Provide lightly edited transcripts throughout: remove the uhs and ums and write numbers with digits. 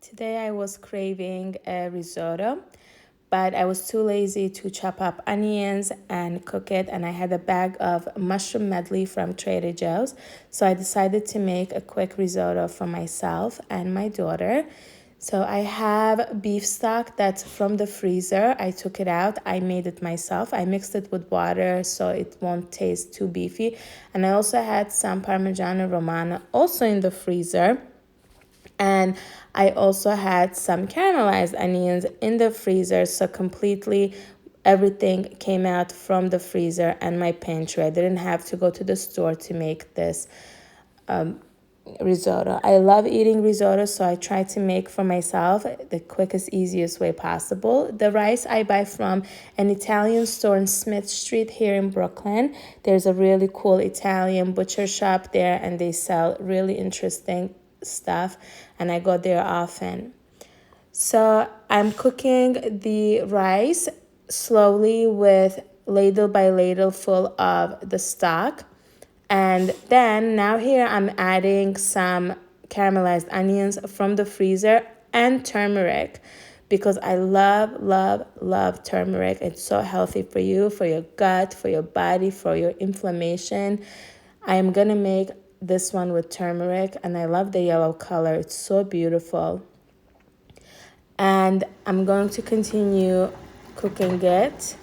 Today I was craving a risotto, but I was too lazy to chop up onions and cook it, and I had a bag of mushroom medley from Trader Joe's, so I decided to make a quick risotto for myself and my daughter. So I have beef stock that's from the freezer. I took it out. I made it myself. I mixed it with water so it won't taste too beefy. And I also had some Parmigiano Romano also in the freezer. And I also had some caramelized onions in the freezer, so completely everything came out from the freezer and my pantry. I didn't have to go to the store to make this risotto. I love eating risotto, so I try to make for myself the quickest, easiest way possible. The rice I buy from an Italian store on Smith Street here in Brooklyn. There's a really cool Italian butcher shop there, and they sell really interesting stuff, and I go there often. So I'm cooking the rice slowly with ladle by ladle full of the stock. And then now here I'm adding some caramelized onions from the freezer and turmeric because I love turmeric. It's so healthy for you, for your gut, for your body, for your inflammation. I am gonna make this one with turmeric, and I love the yellow color. It's so beautiful. And I'm going to continue cooking it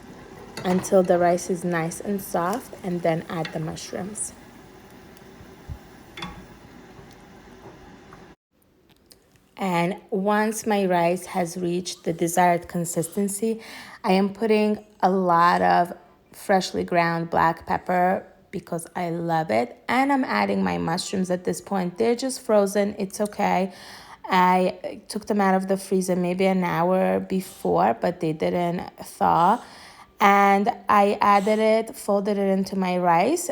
until the rice is nice and soft, and then add the mushrooms. And once my rice has reached the desired consistency, I am putting a lot of freshly ground black pepper because I love it. And I'm adding my mushrooms at this point. They're just frozen. It's okay. I took them out of the freezer maybe an hour before, but they didn't thaw. And I added it, folded it into my rice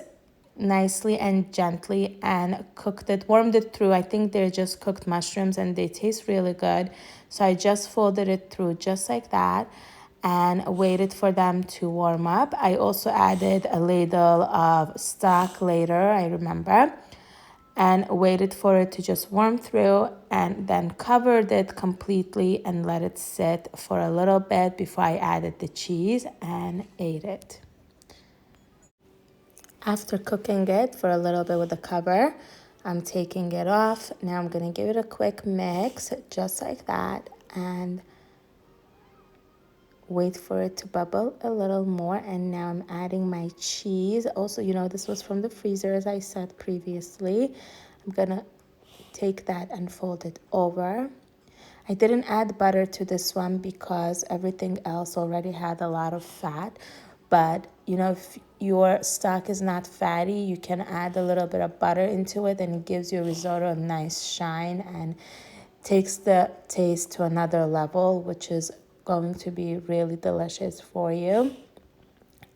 nicely and gently, and cooked it, warmed it through. I think they're just cooked mushrooms and they taste really good. So I just folded it through just like that and waited for them to warm up. I also added a ladle of stock later, I remember, and waited for it to just warm through, and then covered it completely and let it sit for a little bit before I added the cheese and ate it. After cooking it for a little bit with the cover, I'm taking it off. Now I'm gonna give it a quick mix, just like that, and wait for it to bubble a little more. And now I'm adding my cheese. Also, this was from the freezer, as I said previously. I'm gonna take that and fold it over. I didn't add butter to this one because everything else already had a lot of fat. But, if your stock is not fatty, you can add a little bit of butter into it, and it gives your risotto a nice shine and takes the taste to another level, which is going to be really delicious for you.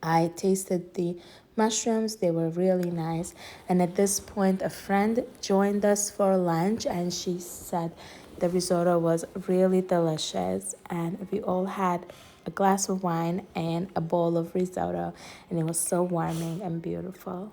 I tasted the mushrooms, they were really nice. And at this point, a friend joined us for lunch, and she said the risotto was really delicious. And we all had a glass of wine and a bowl of risotto, and it was so warming and beautiful.